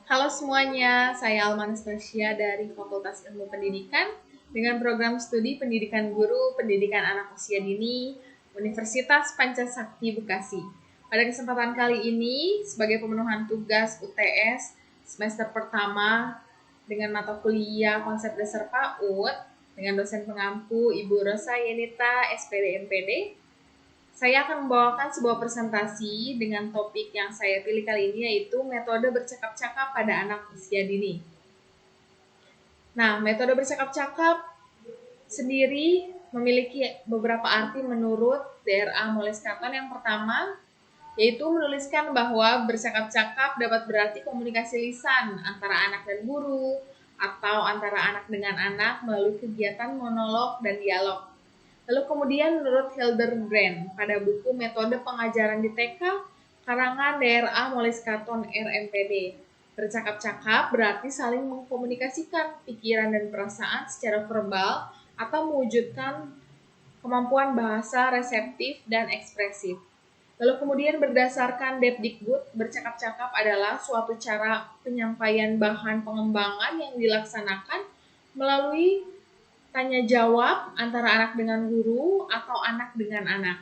Halo semuanya, saya Alma Anastasia dari Fakultas Ilmu Pendidikan dengan program studi Pendidikan Guru, Pendidikan Anak Usia Dini, Universitas Pancasakti Bekasi. Pada kesempatan kali ini, sebagai pemenuhan tugas UTS semester pertama dengan mata kuliah konsep dasar PAUD dengan dosen pengampu Ibu Rosa Yenita, SPD MPD, saya akan membawakan sebuah presentasi dengan topik yang saya pilih kali ini yaitu metode bercakap-cakap pada anak usia dini. Nah, metode bercakap-cakap sendiri memiliki beberapa arti menurut DRA Moles-Katon. Yang pertama, yaitu menuliskan bahwa bercakap-cakap dapat berarti komunikasi lisan antara anak dan guru atau antara anak dengan anak melalui kegiatan monolog dan dialog. Lalu kemudian menurut Hildebrand pada buku Metode Pengajaran di TK karangan DRA Moles-Katon RMPD, bercakap-cakap berarti saling mengkomunikasikan pikiran dan perasaan secara verbal atau mewujudkan kemampuan bahasa reseptif dan ekspresif. Lalu kemudian berdasarkan Depdikbud, bercakap-cakap adalah suatu cara penyampaian bahan pengembangan yang dilaksanakan melalui tanya jawab antara anak dengan guru atau anak dengan anak.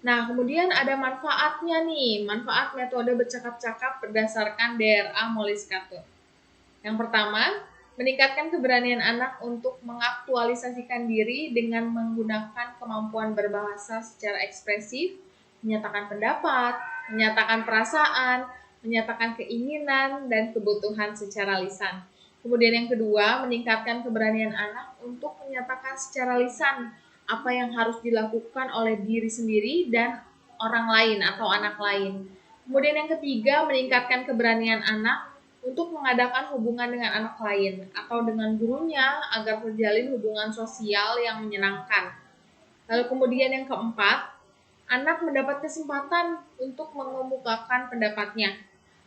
Nah, kemudian ada manfaatnya nih, manfaat metode bercakap-cakap berdasarkan DRA Moles-Katon. Yang pertama, meningkatkan keberanian anak untuk mengaktualisasikan diri dengan menggunakan kemampuan berbahasa secara ekspresif, menyatakan pendapat, menyatakan perasaan, menyatakan keinginan, dan kebutuhan secara lisan. Kemudian yang kedua, meningkatkan keberanian anak untuk menyatakan secara lisan apa yang harus dilakukan oleh diri sendiri dan orang lain atau anak lain. Kemudian yang ketiga, meningkatkan keberanian anak untuk mengadakan hubungan dengan anak lain atau dengan gurunya agar terjalin hubungan sosial yang menyenangkan. Lalu kemudian yang keempat, anak mendapat kesempatan untuk mengemukakan pendapatnya,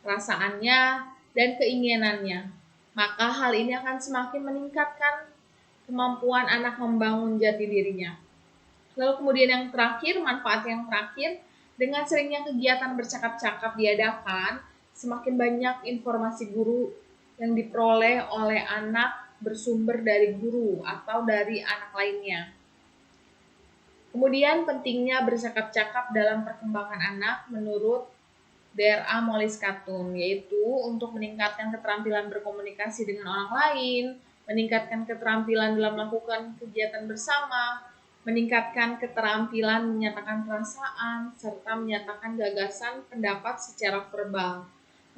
perasaannya, dan keinginannya. Maka hal ini akan semakin meningkatkan kemampuan anak membangun jati dirinya. Lalu kemudian yang terakhir, manfaat yang terakhir, dengan seringnya kegiatan bercakap-cakap diadakan, semakin banyak informasi guru yang diperoleh oleh anak bersumber dari guru atau dari anak lainnya. Kemudian pentingnya bercakap-cakap dalam perkembangan anak menurut DRA Moles-Katon, yaitu untuk meningkatkan keterampilan berkomunikasi dengan orang lain, meningkatkan keterampilan dalam melakukan kegiatan bersama, meningkatkan keterampilan menyatakan perasaan, serta menyatakan gagasan pendapat secara verbal.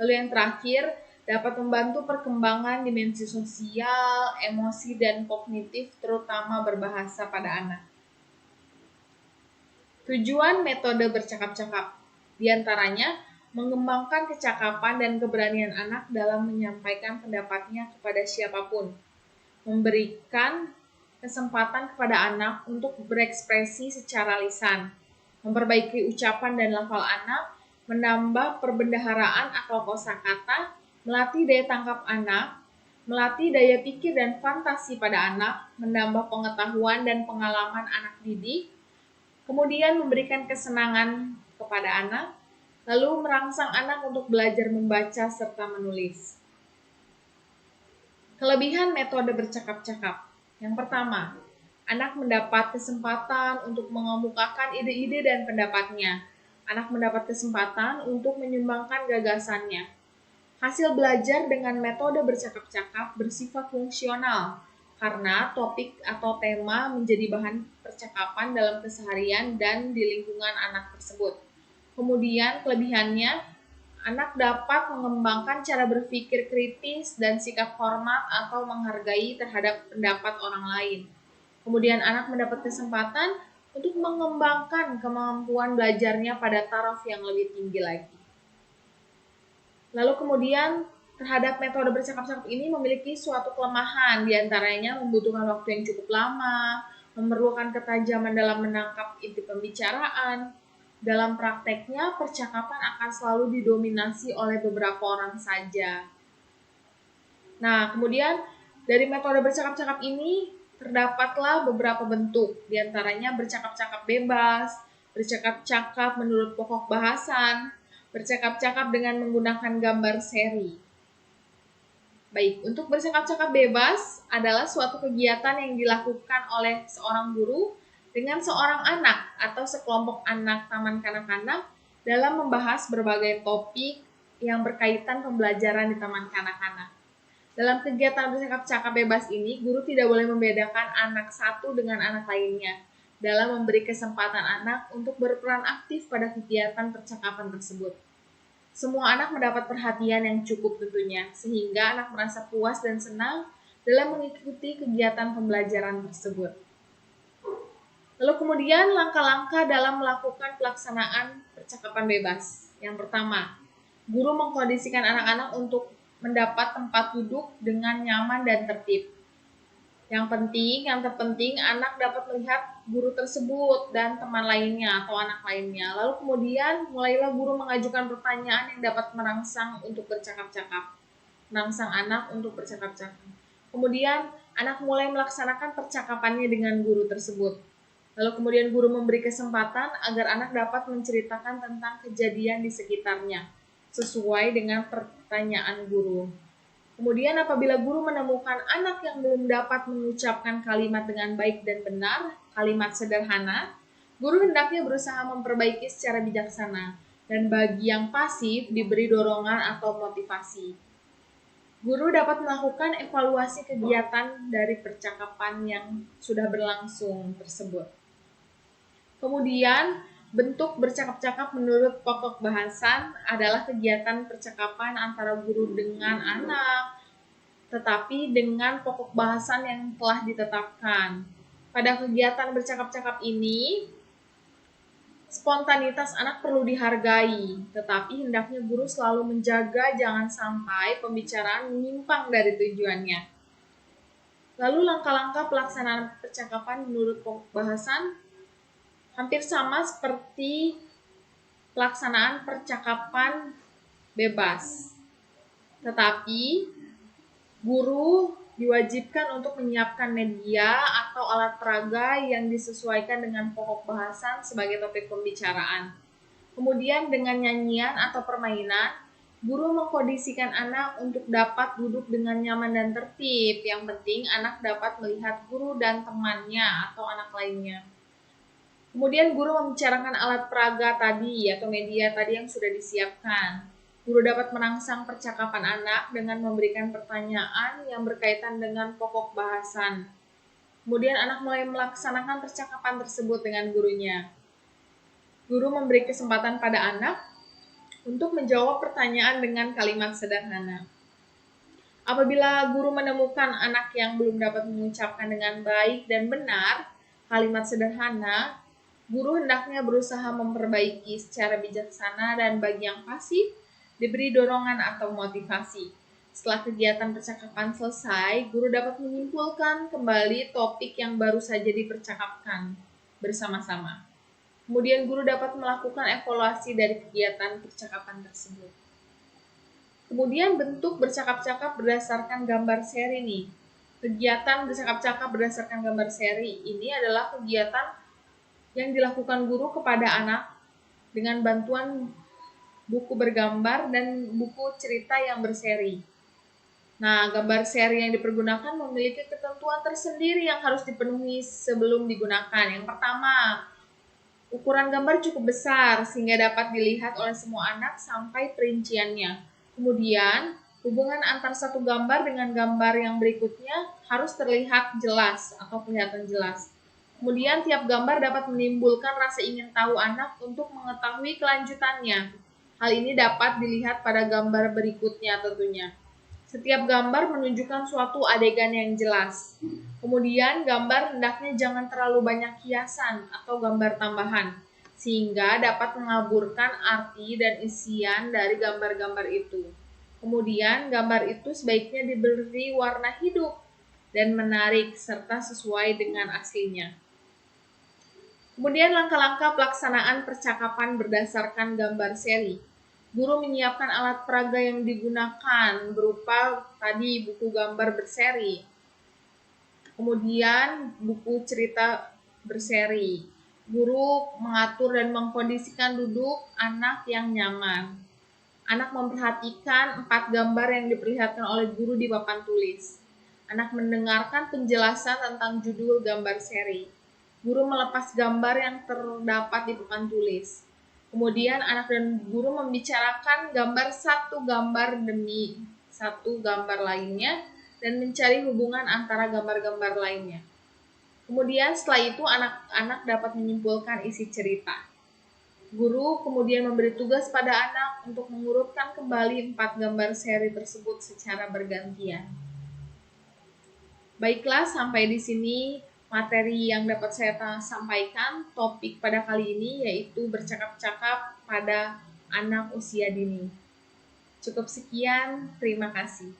Lalu yang terakhir, dapat membantu perkembangan dimensi sosial, emosi, dan kognitif, terutama berbahasa pada anak. Tujuan metode bercakap-cakap diantaranya mengembangkan kecakapan dan keberanian anak dalam menyampaikan pendapatnya kepada siapapun, memberikan kesempatan kepada anak untuk berekspresi secara lisan, memperbaiki ucapan dan lafal anak, menambah perbendaharaan atau kosakata, melatih daya tangkap anak, melatih daya pikir dan fantasi pada anak, menambah pengetahuan dan pengalaman anak didik, kemudian memberikan kesenangan kepada anak, lalu merangsang anak untuk belajar membaca serta menulis. Kelebihan metode bercakap-cakap. Yang pertama, anak mendapat kesempatan untuk mengemukakan ide-ide dan pendapatnya. Anak mendapat kesempatan untuk menyumbangkan gagasannya. Hasil belajar dengan metode bercakap-cakap bersifat fungsional karena topik atau tema menjadi bahan percakapan dalam keseharian dan di lingkungan anak tersebut. Kemudian kelebihannya, anak dapat mengembangkan cara berpikir kritis dan sikap hormat atau menghargai terhadap pendapat orang lain. Kemudian anak mendapat kesempatan untuk mengembangkan kemampuan belajarnya pada taraf yang lebih tinggi lagi. Lalu kemudian terhadap metode bercakap-cakap ini memiliki suatu kelemahan, diantaranya membutuhkan waktu yang cukup lama, memerlukan ketajaman dalam menangkap inti pembicaraan. Dalam prakteknya, percakapan akan selalu didominasi oleh beberapa orang saja. Nah, kemudian dari metode bercakap-cakap ini terdapatlah beberapa bentuk, diantaranya bercakap-cakap bebas, bercakap-cakap menurut pokok bahasan, bercakap-cakap dengan menggunakan gambar seri. Baik, untuk bercakap-cakap bebas adalah suatu kegiatan yang dilakukan oleh seorang guru dengan seorang anak atau sekelompok anak taman kanak-kanak dalam membahas berbagai topik yang berkaitan pembelajaran di taman kanak-kanak. Dalam kegiatan bercakap-cakap bebas ini, guru tidak boleh membedakan anak satu dengan anak lainnya dalam memberi kesempatan anak untuk berperan aktif pada kegiatan percakapan tersebut. Semua anak mendapat perhatian yang cukup tentunya, sehingga anak merasa puas dan senang dalam mengikuti kegiatan pembelajaran tersebut. Lalu kemudian langkah-langkah dalam melakukan pelaksanaan percakapan bebas. Yang pertama, guru mengkondisikan anak-anak untuk mendapat tempat duduk dengan nyaman dan tertib. Yang terpenting anak dapat melihat guru tersebut dan teman lainnya atau anak lainnya. Lalu kemudian mulailah guru mengajukan pertanyaan yang dapat merangsang untuk bercakap-cakap. Merangsang anak untuk bercakap-cakap. Kemudian anak mulai melaksanakan percakapannya dengan guru tersebut. Lalu kemudian guru memberi kesempatan agar anak dapat menceritakan tentang kejadian di sekitarnya sesuai dengan pertanyaan guru. Kemudian apabila guru menemukan anak yang belum dapat mengucapkan kalimat dengan baik dan benar, kalimat sederhana, guru hendaknya berusaha memperbaiki secara bijaksana, dan bagi yang pasif diberi dorongan atau motivasi. Guru dapat melakukan evaluasi kegiatan dari percakapan yang sudah berlangsung tersebut. Kemudian, bentuk bercakap-cakap menurut pokok bahasan adalah kegiatan percakapan antara guru dengan anak, tetapi dengan pokok bahasan yang telah ditetapkan. Pada kegiatan bercakap-cakap ini, spontanitas anak perlu dihargai, tetapi hendaknya guru selalu menjaga jangan sampai pembicaraan menyimpang dari tujuannya. Lalu langkah-langkah pelaksanaan percakapan menurut pokok bahasan hampir sama seperti pelaksanaan percakapan bebas. Tetapi guru diwajibkan untuk menyiapkan media atau alat peraga yang disesuaikan dengan pokok bahasan sebagai topik pembicaraan. Kemudian dengan nyanyian atau permainan, guru mengkondisikan anak untuk dapat duduk dengan nyaman dan tertib. Yang penting anak dapat melihat guru dan temannya atau anak lainnya. Kemudian guru membicarakan alat peraga tadi atau media tadi yang sudah disiapkan. Guru dapat merangsang percakapan anak dengan memberikan pertanyaan yang berkaitan dengan pokok bahasan. Kemudian anak mulai melaksanakan percakapan tersebut dengan gurunya. Guru memberi kesempatan pada anak untuk menjawab pertanyaan dengan kalimat sederhana. Apabila guru menemukan anak yang belum dapat mengucapkan dengan baik dan benar kalimat sederhana, guru hendaknya berusaha memperbaiki secara bijaksana dan bagi yang pasif diberi dorongan atau motivasi. Setelah kegiatan percakapan selesai, guru dapat menyimpulkan kembali topik yang baru saja dipercakapkan bersama-sama. Kemudian guru dapat melakukan evaluasi dari kegiatan percakapan tersebut. Kemudian bentuk bercakap-cakap berdasarkan gambar seri nih. Kegiatan bercakap-cakap berdasarkan gambar seri ini adalah kegiatan yang dilakukan guru kepada anak dengan bantuan buku bergambar dan buku cerita yang berseri. Nah, gambar seri yang dipergunakan memiliki ketentuan tersendiri yang harus dipenuhi sebelum digunakan. Yang pertama, ukuran gambar cukup besar sehingga dapat dilihat oleh semua anak sampai perinciannya. Kemudian, hubungan antar satu gambar dengan gambar yang berikutnya harus terlihat jelas atau kelihatan jelas. Kemudian tiap gambar dapat menimbulkan rasa ingin tahu anak untuk mengetahui kelanjutannya. Hal ini dapat dilihat pada gambar berikutnya tentunya. Setiap gambar menunjukkan suatu adegan yang jelas. Kemudian gambar hendaknya jangan terlalu banyak hiasan atau gambar tambahan, sehingga dapat mengaburkan arti dan isian dari gambar-gambar itu. Kemudian gambar itu sebaiknya diberi warna hidup dan menarik serta sesuai dengan aslinya. Kemudian langkah-langkah pelaksanaan percakapan berdasarkan gambar seri. Guru menyiapkan alat peraga yang digunakan berupa tadi buku gambar berseri. Kemudian buku cerita berseri. Guru mengatur dan mengkondisikan duduk anak yang nyaman. Anak memperhatikan 4 gambar yang diperlihatkan oleh guru di papan tulis. Anak mendengarkan penjelasan tentang judul gambar seri. Guru melepas gambar yang terdapat di papan tulis. Kemudian anak dan guru membicarakan satu gambar demi satu gambar lainnya dan mencari hubungan antara gambar-gambar lainnya. Kemudian setelah itu anak-anak dapat menyimpulkan isi cerita. Guru kemudian memberi tugas pada anak untuk mengurutkan kembali 4 gambar seri tersebut secara bergantian. Baiklah, sampai di sini materi yang dapat saya sampaikan. Topik pada kali ini yaitu bercakap-cakap pada anak usia dini. Cukup sekian, terima kasih.